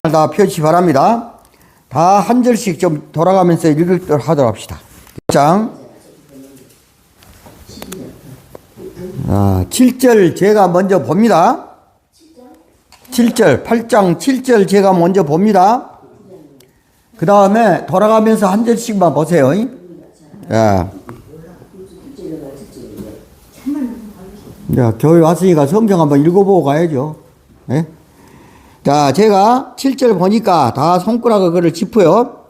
다 펴시 바랍니다. 다 한 절씩 좀 돌아가면서 읽도록 하도록 합시다. 7절 제가 먼저 봅니다. 7절, 8장 7절 제가 먼저 봅니다. 그 다음에 돌아가면서 한 절씩만 보세요. 자, 교회 왔으니까 성경 한번 읽어보고 가야죠. 네? 자, 제가 7절 보니까 다 손가락을 그를 짚어요.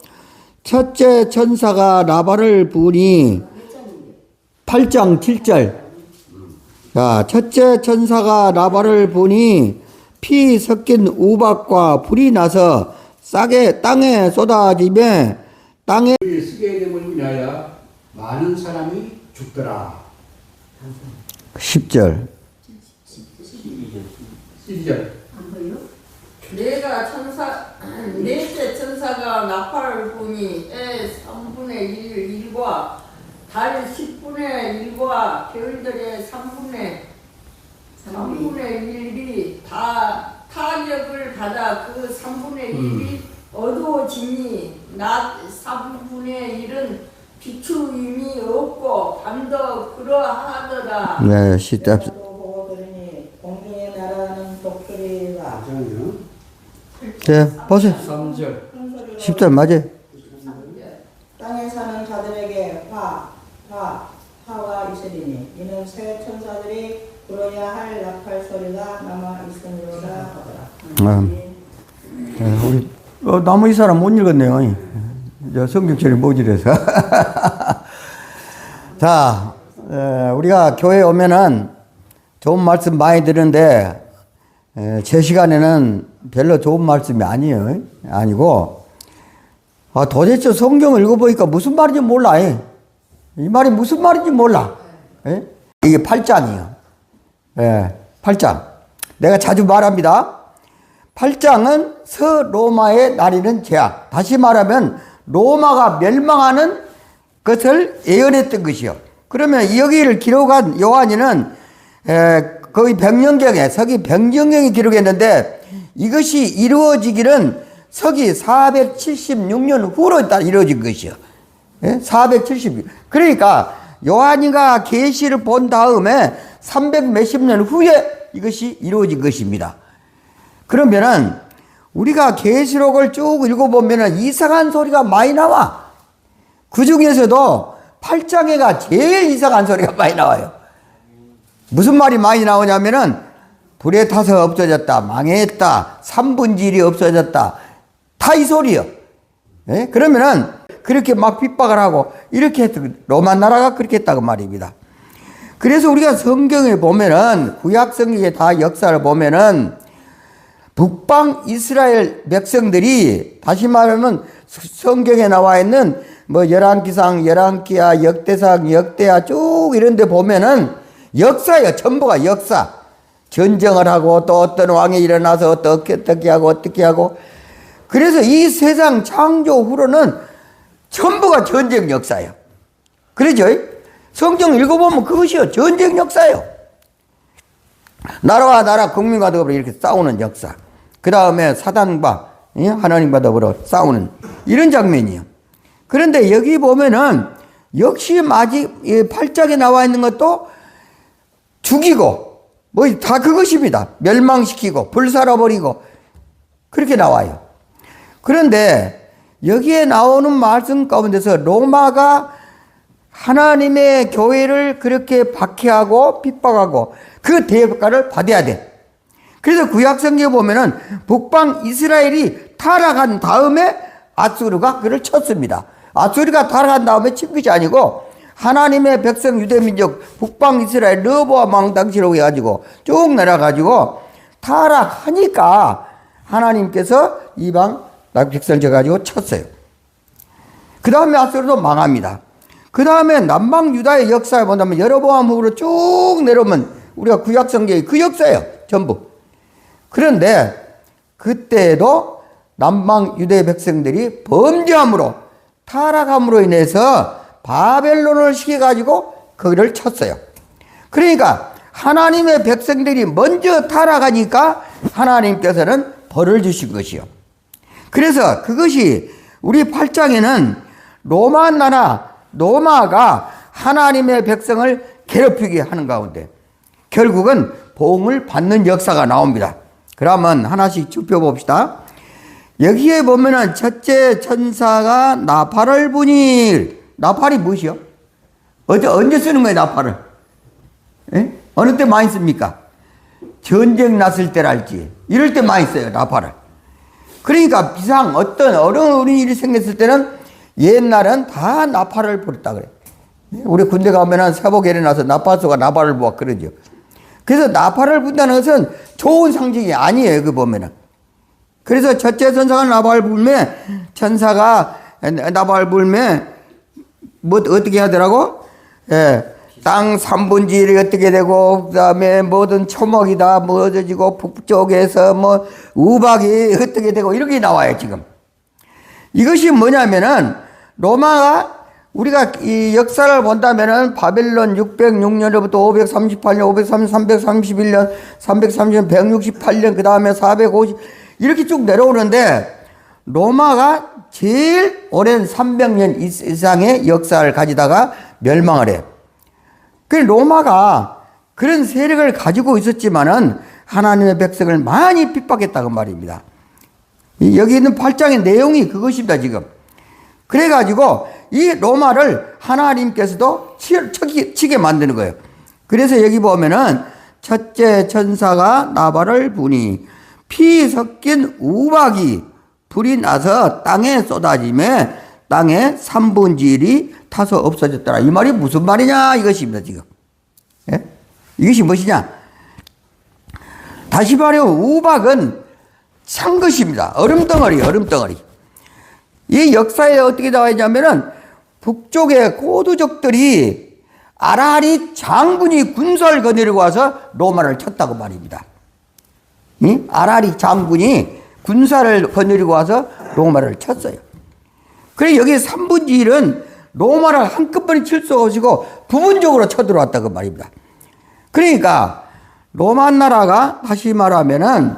첫째 천사가 나발을 부으니 8장 7절. 자, 첫째 천사가 나발을 부으니 피 섞인 우박과 불이 나서 싹에 땅에 쏟아지며 땅에 쓰게 됨을 인하여 많은 사람이 죽더라. 10절. 12절. 넷째 천사가 나팔을 부니 해 3분의 1과 달 10분의 1과 별들의 3분의 1이 다 타격을 받아 그 3분의 1이 어두워지니 낮 3분의 1은 비추임이 없고 밤도 그러하더라. 네, 10절. 공중에 날아가는 독수리가 네, 보세요. 3절. 10절 맞아요. 땅에 사는 자들에게 화가 있으리니 이는 새 천사들이 불어야 할 나팔 소리가 남아 있으리로다 하더라. 우리 나무 이 사람 못 읽었네요. 저 성경책을 못 읽어서. 자, 우리가 교회에 오면은 좋은 말씀 많이 듣는데 제 시간에는 별로 좋은 말씀이 아니에요. 아니고 도대체 성경을 읽어보니까 무슨 말인지 몰라. 이 말이 무슨 말인지 몰라. 이게 8장이에요. 8장. 내가 자주 말합니다. 8장은 서로마의 나리는 제약. 다시 말하면 로마가 멸망하는 것을 예언했던 것이요. 그러면 여기를 기록한 요한이는 거의 백년경에 서기 백년경에 기록했는데 이것이 이루어지기는 서기 476년 후로 이루어진 것이요. 476. 그러니까 요한이가 계시를 본 다음에 300 몇십 년 후에 이것이 이루어진 것입니다. 그러면은 우리가 계시록을 쭉 읽어보면은 이상한 소리가 많이 나와. 그 중에서도 8장에가 제일 이상한 소리가 많이 나와요. 무슨 말이 많이 나오냐면은 불에 타서 없어졌다, 망했다, 3분의 1이 없어졌다. 다 이 소리요. 그러면은 그렇게 막 핍박을 하고 이렇게 했다. 로마 나라가 그렇게 했다고 말입니다. 그래서 우리가 성경에 보면은 구약 성경에 다 역사를 보면은 북방 이스라엘 백성들이 다시 말하면 성경에 나와 있는 뭐 열왕기상, 열왕기하, 역대상, 역대하 쭉 이런 데 보면은 역사예요. 전부가 역사. 전쟁을 하고 또 어떤 왕이 일어나서 어떻게 하고 그래서 이 세상 창조 후로는 전부가 전쟁 역사예요. 그러죠? 성경 읽어보면 그것이요. 전쟁 역사예요. 나라와 나라 국민과 더불어 이렇게 싸우는 역사. 그 다음에 사단과 하나님과 더불어 싸우는 이런 장면이에요. 그런데 여기 보면은 역시 마지 8장에 나와 있는 것도 죽이고 뭐 다 그것입니다. 멸망시키고 불살아버리고 그렇게 나와요. 그런데 여기에 나오는 말씀 가운데서 로마가 하나님의 교회를 그렇게 박해하고 핍박하고 그 대가를 받아야 돼. 그래서 구약 성경에 보면은 북방 이스라엘이 타락한 다음에 아수르가 그를 쳤습니다. 아수르가 타락한 다음에 친 것이 아니고 하나님의 백성 유대민족 북방 이스라엘 르호보암 왕 당시로 해가지고 쭉 내려가지고 타락하니까 하나님께서 이방 백성을 져가지고 쳤어요. 그 다음에 아수르도 망합니다. 그 다음에 남방 유다의 역사에 본다면 여로보암 후로 쭉 내려오면 우리가 구약 성경이 그 역사예요. 전부. 그런데 그때도 남방 유대 백성들이 범죄함으로 타락함으로 인해서 바벨론을 시켜가지고 거기를 쳤어요. 그러니까 하나님의 백성들이 먼저 타락하니까 하나님께서는 벌을 주신 것이요. 그래서 그것이 우리 8장에는 로마 나라, 로마가 하나님의 백성을 괴롭히게 하는 가운데 결국은 보응을 받는 역사가 나옵니다. 그러면 하나씩 좁혀봅시다. 여기에 보면은 첫째 천사가 나팔을 부니, 나팔이 무엇이요? 언제 쓰는 거예요, 나팔을? 예? 어느 때 많이 씁니까? 전쟁 났을 때랄지, 이럴 때 많이 써요, 나팔을. 그러니까 비상 어떤 어려운 일이 생겼을 때는 옛날은 다 나팔을 불었다 그래. 우리 군대 가면은 세복에 일어나서 나팔소가 나팔을 부어 그러죠. 그래서 나팔을 분다는 것은 좋은 상징이 아니에요, 그 보면은. 그래서 첫째 천사가 나팔을 불면, 천사가 나팔을 불면, 뭐, 어떻게 하더라고? 예, 땅 3분지 1이 어떻게 되고, 그 다음에 뭐든 초목이다, 뭐 어져지고, 북쪽에서 뭐, 우박이 어떻게 되고, 이렇게 나와요, 지금. 이것이 뭐냐면은, 로마가 우리가 이 역사를 본다면은 바벨론 606년부터 538년, 331년, 330년, 168년, 그 다음에 450, 이렇게 쭉 내려오는데 로마가 제일 오랜 300년 이상의 역사를 가지다가 멸망을 해요. 그 로마가 그런 세력을 가지고 있었지만은 하나님의 백성을 많이 핍박했다고 말입니다. 여기 있는 8장의 내용이 그것입니다, 지금. 그래가지고 이 로마를 하나님께서도 치게 만드는 거예요. 그래서 여기 보면은 첫째 천사가 나팔을 부니 피 섞인 우박이 불이 나서 땅에 쏟아지며 땅에 3분의 1이 타서 없어졌더라. 이 말이 무슨 말이냐 이것입니다, 지금. 예? 이것이 무엇이냐? 다시 말해 우박은 찬 것입니다. 얼음덩어리, 얼음덩어리. 이 역사에 어떻게 나와 있냐면은 북쪽의 고두족들이 아라리 장군이 군사를 거느리고 와서 로마를 쳤다고 말입니다. 응? 아라리 장군이 군사를 거느리고 와서 로마를 쳤어요. 그래 여기 3분의 1은 로마를 한꺼번에 칠 수 없이고 부분적으로 쳐들어왔다고 말입니다. 그러니까 로마 나라가 다시 말하면은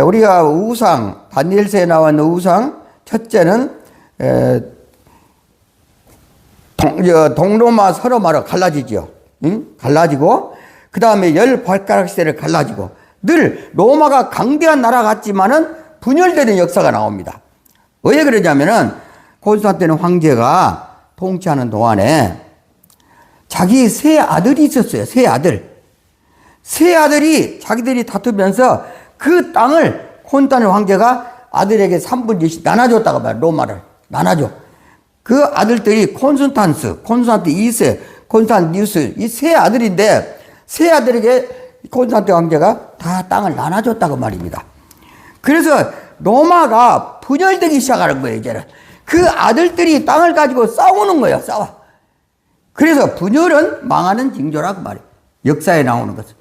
우리가 우상, 다니엘서에 나와 있는 우상, 첫째는 동로마 서로마로 갈라지죠. 응? 갈라지고 그 다음에 10발가락 시대를 갈라지고 늘 로마가 강대한 나라 같지만은 분열되는 역사가 나옵니다. 왜 그러냐면은 콘스탄티노 황제가 통치하는 동안에 자기 세 아들이 있었어요. 세 아들. 세 아들이 자기들이 다투면서 그 땅을 콘스탄티노 황제가 아들에게 3분의 1씩 나눠줬다고 말이에요. 로마를 나눠줘. 그 아들들이 콘스탄스, 콘스탄트 2세, 콘스탄티누스 이 세 아들인데 세 아들에게 콘스탄티노 황제가 다 땅을 나눠줬다고 말입니다. 그래서 로마가 분열되기 시작하는 거예요. 이제는 그 아들들이 땅을 가지고 싸우는 거예요. 싸워. 그래서 분열은 망하는 징조라고 말이에요. 역사에 나오는 것은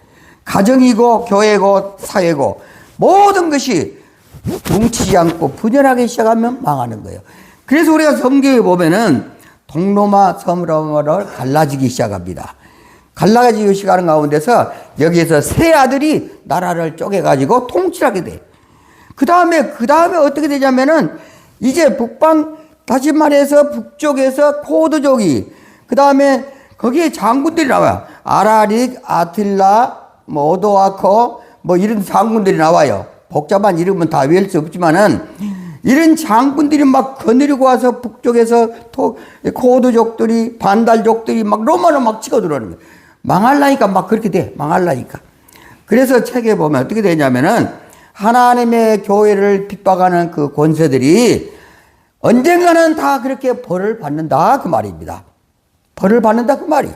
가정이고 교회고 사회고 모든 것이 뭉치지 않고 분열하기 시작하면 망하는 거예요. 그래서 우리가 성경에 보면은 동로마 서로마로 갈라지기 시작합니다. 갈라지기 시작하는 가운데서 여기에서 세 아들이 나라를 쪼개가지고 통치하게 돼. 그 다음에 어떻게 되냐면은 이제 북방, 다시 말해서 북쪽에서 코드족이, 그 다음에 거기에 장군들이 나와요. 아라릭, 아틸라, 뭐 오도아코, 뭐 이런 장군들이 나와요. 복잡한 이름은 다 외울 수 없지만은 이런 장군들이 막 거느리고 와서 북쪽에서 코드족들이, 반달족들이 막 로마로 막 치고 들어오는 거예요. 망할라니까 막 그렇게 돼. 망할라니까. 그래서 책에 보면 어떻게 되냐면은 하나님의 교회를 핍박하는 그 권세들이 언젠가는 다 그렇게 벌을 받는다 그 말입니다. 벌을 받는다 그 말이에요.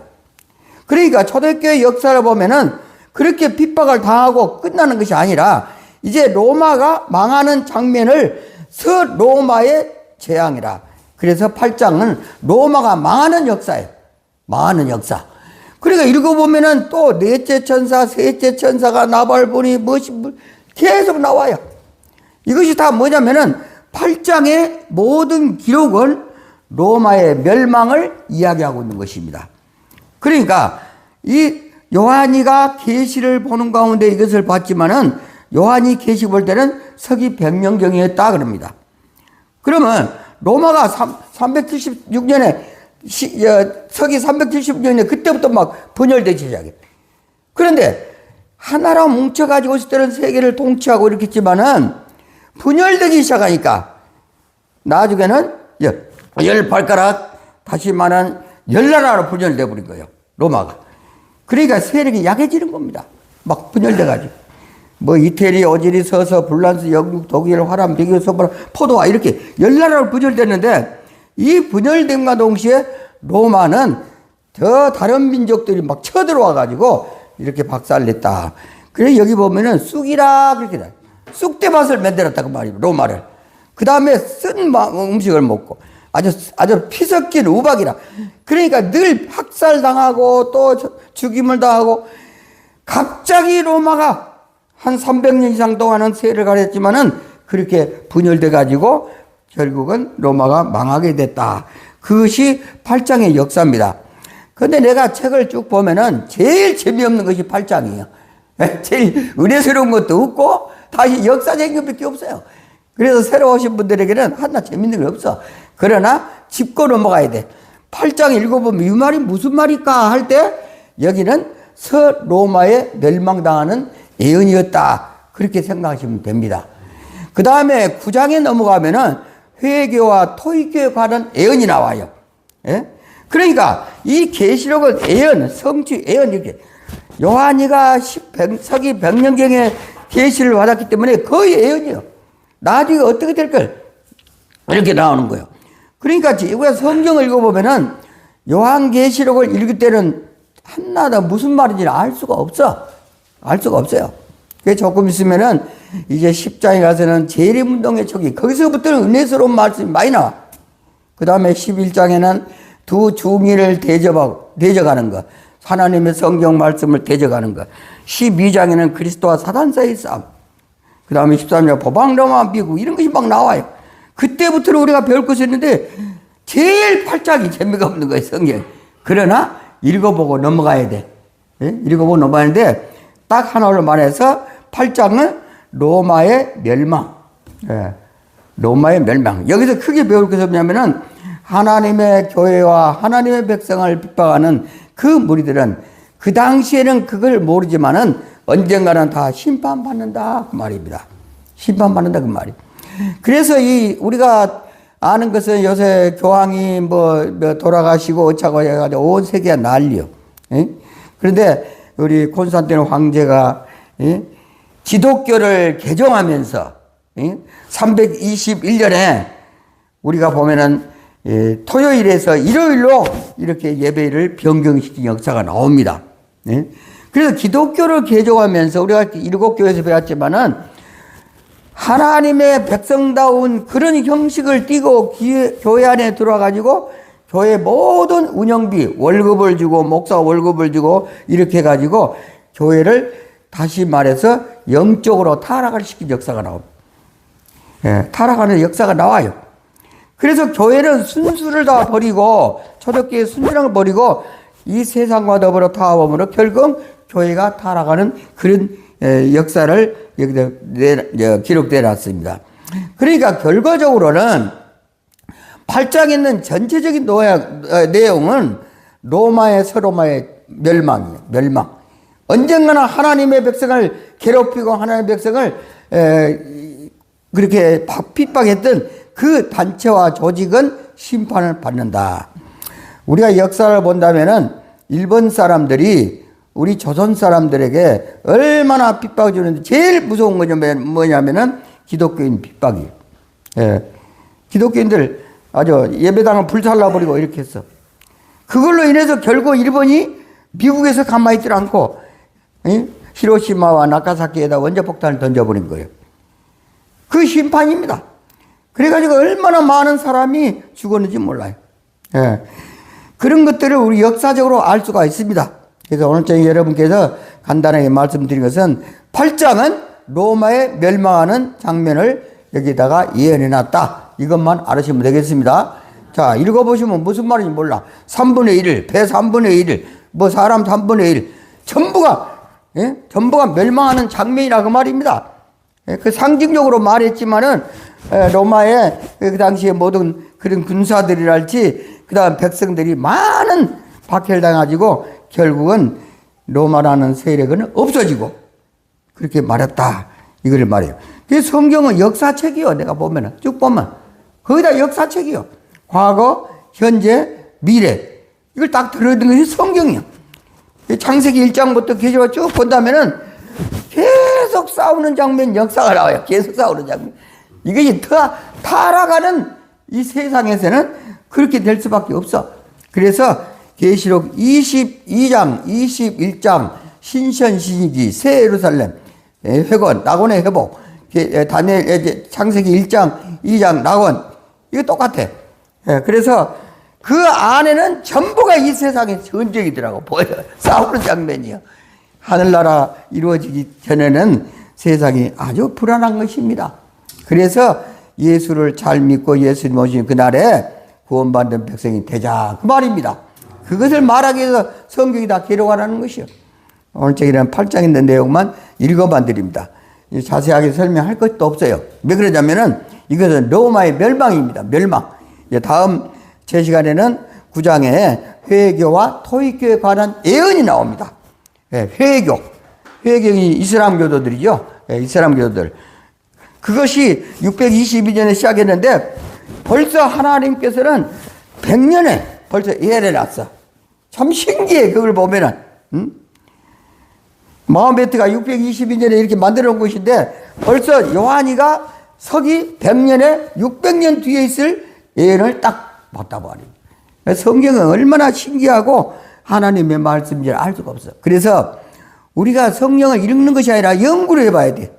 그러니까 초대교회 역사를 보면은 그렇게 핍박을 당하고 끝나는 것이 아니라 이제 로마가 망하는 장면을 서로마의 재앙이라. 그래서 8장은 로마가 망하는 역사예요. 망하는 역사. 그러니까 읽어보면은 또 넷째 천사, 셋째 천사가 나팔 부니 무엇이 계속 나와요. 이것이 다 뭐냐면은 8장의 모든 기록은 로마의 멸망을 이야기하고 있는 것입니다. 그러니까 이 요한이가 계시를 보는 가운데 이것을 봤지만은 요한이 계시 볼 때는 서기 100년경이었다 그럽니다. 그러면 로마가 376년에 서기 376년에 그때부터 막 분열되기 시작해. 그런데 하나로 뭉쳐가지고 있을 때는 세계를 통치하고 이렇게 했지만은 분열되기 시작하니까 나중에는 열 발가락 다시 말하는 열나라로 분열돼 버린 거예요. 로마가. 그러니까 세력이 약해지는 겁니다. 막 분열돼가지고. 뭐 이태리, 어지리, 서서, 불란스, 영국, 독일, 화람, 비교, 소바라, 포도와 이렇게 열나라로 분열됐는데 이 분열됨과 동시에 로마는 더 다른 민족들이 막 쳐들어와가지고 이렇게 박살냈다. 그래서 여기 보면은 쑥이라 그렇게 돼. 쑥대밭을 만들었다고 말이에요. 로마를. 그 다음에 쓴 음식을 먹고 아주 피 섞인 우박이라. 그러니까 늘 학살당하고 또 죽임을 당하고 갑자기 로마가 한 300년 이상 동안은 세를 가렸지만은 그렇게 분열돼 가지고 결국은 로마가 망하게 됐다. 그것이 8장의 역사입니다. 근데 내가 책을 쭉 보면은 제일 재미없는 것이 8장이에요. 제일 은혜스러운 것도 없고 다시 역사적인 것밖에 없어요. 그래서 새로 오신 분들에게는 하나 재밌는 게 없어. 그러나 짚고 넘어가야 돼. 8장 읽어보면 이 말이 무슨 말일까 할 때 여기는 서로마에 멸망당하는 예언이었다. 그렇게 생각하시면 됩니다. 그 다음에 9장에 넘어가면은 회개와 토익교에 관한 예언이 나와요. 예? 그러니까 이 계시록은 예언, 성취, 예언 이렇게 요한이가 서기 100년경에 계시를 받았기 때문에 거의 예언이에요. 나중에 어떻게 될 걸 이렇게 나오는 거예요. 그러니까 우리가 성경을 읽어보면은 요한계시록을 읽을 때는 하나도 무슨 말인지 알 수가 없어. 알 수가 없어요. 그래서 조금 있으면은 이제 10장에 가서는 재림운동의 초기, 거기서부터는 은혜스러운 말씀이 많이 나와. 그 다음에 11장에는 두 중의를 대적하는 것, 하나님의 성경 말씀을 대적하는 것. 12장에는 그리스도와 사단 사이의 싸움. 그 다음에 13장 포방 로마 미국 이런 것이 막 나와요. 그때부터는 우리가 배울 것이 있는데 제일 8장이 재미가 없는 거예요, 성경. 그러나 읽어보고 넘어가야 돼. 예? 읽어보고 넘어가는데 딱 하나로 말해서 8장은 로마의 멸망. 예. 로마의 멸망. 여기서 크게 배울 것이 뭐냐면은 하나님의 교회와 하나님의 백성을 핍박하는 그 무리들은 그 당시에는 그걸 모르지만은 언젠가는 다 심판받는다 그 말입니다. 심판받는다 그 말이. 그래서 우리가 아는 것은 요새 교황이 뭐 돌아가시고 어쩌고 해가지고 온 세계가 난리요. 예? 그런데 우리 콘스탄티노 황제가 기독교를 개종하면서 321년에 우리가 보면은 토요일에서 일요일로 이렇게 예배를 변경시킨 역사가 나옵니다. 그래서 기독교를 개종하면서 우리가 일곱 교회에서 배웠지만은 하나님의 백성다운 그런 형식을 띠고 교회 안에 들어와가지고 교회 모든 운영비 월급을 주고 목사 월급을 주고 이렇게 해가지고 교회를 다시 말해서 영적으로 타락을 시킨 역사가 나옵니다. 예, 타락하는 역사가 나와요. 그래서 교회는 순수를 다 버리고 초대교회의 순수를 버리고 이 세상과 더불어 타협함으로 결국 교회가 타락하는 그런 역사를 여기다 기록되어 놨습니다. 그러니까 결과적으로는 8장에 있는 전체적인 내용은 로마의 서로마의 멸망이에요. 멸망. 언젠가나 하나님의 백성을 괴롭히고 하나님의 백성을 그렇게 핍박했던 그 단체와 조직은 심판을 받는다. 우리가 역사를 본다면은 일본 사람들이 우리 조선 사람들에게 얼마나 핍박을 주는데 제일 무서운 건 뭐냐면은 기독교인 핍박이에요. 예. 기독교인들 아주 예배당을 불살라버리고 이렇게 했어. 그걸로 인해서 결국 일본이 미국에서 가만히 있지 않고 히로시마와 나가사키에다 원자폭탄을 던져버린 거예요. 그 심판입니다. 그래가지고 얼마나 많은 사람이 죽었는지 몰라요. 예. 그런 것들을 우리 역사적으로 알 수가 있습니다. 그래서 오늘 저희 여러분께서 간단하게 말씀드린 것은 8장은 로마의 멸망하는 장면을 여기다가 예언해 놨다. 이것만 알으시면 되겠습니다. 자, 읽어보시면 무슨 말인지 몰라. 3분의 1을, 배 3분의 1을, 뭐 사람 3분의 1, 전부가 멸망하는 장면이라 그 말입니다. 그 상징적으로 말했지만은 로마의 그 당시에 모든 그런 군사들이랄지 그다음 백성들이 많은 박해를 당하고 결국은 로마라는 세력은 없어지고 그렇게 말했다 이거를 말해요. 그 성경은 역사책이요. 내가 보면은 쭉 보면 거의 다 역사책이요. 과거, 현재, 미래 이걸 딱 들어있는 것이 성경이요. 창세기 1장부터 계시록 쭉 본다면은 계속 싸우는 장면, 역사가 나와요. 계속 싸우는 장면. 이것이 타락하는 이 세상에서는 그렇게 될 수밖에 없어. 그래서 계시록 22장, 21장, 신선 신이기, 새 예루살렘, 회건, 낙원의 회복, 다니엘 창세기 1장, 2장, 낙원 이거 똑같아. 그래서 그 안에는 전부가 이 세상의 전쟁이더라고. 보여요. 싸우는 장면이요. 하늘나라 이루어지기 전에는 세상이 아주 불안한 것입니다. 그래서 예수를 잘 믿고 예수님 오신 그날에 구원받는 백성이 되자 그 말입니다. 그것을 말하기 위해서 성경이 다 기록하라는 것이요. 오늘 저기는 8장에 있는 내용만 읽어만 드립니다. 자세하게 설명할 것도 없어요. 왜 그러냐면은 이것은 로마의 멸망입니다. 멸망. 다음 제 시간에는 9장에 회개와 토익교에 관한 예언이 나옵니다. 회개이 이슬람 교도들이죠. 이슬람 교도들. 그것이 622년에 시작했는데 벌써 하나님께서는 100년에 벌써 예언해 놨어. 참 신기해. 그걸 보면은. 마음베트가 622년에 이렇게 만들어 놓은 것인데 벌써 요한이가 서기 100년에 600년 뒤에 있을 예언을 딱 봤다고 하니. 성경은 얼마나 신기하고 하나님의 말씀인지 알 수가 없어. 그래서 우리가 성경을 읽는 것이 아니라 연구를 해봐야 돼.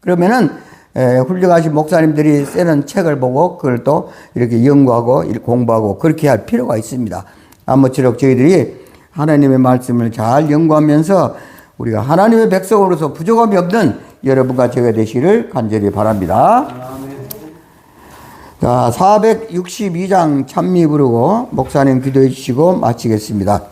그러면은 훌륭하신 목사님들이 쓰는 책을 보고 그걸 또 이렇게 연구하고 공부하고 그렇게 할 필요가 있습니다. 아무쪼록 저희들이 하나님의 말씀을 잘 연구하면서 우리가 하나님의 백성으로서 부족함이 없는 여러분과 제가 되시기를 간절히 바랍니다. 자, 462장 찬미 부르고 목사님 기도해 주시고 마치겠습니다.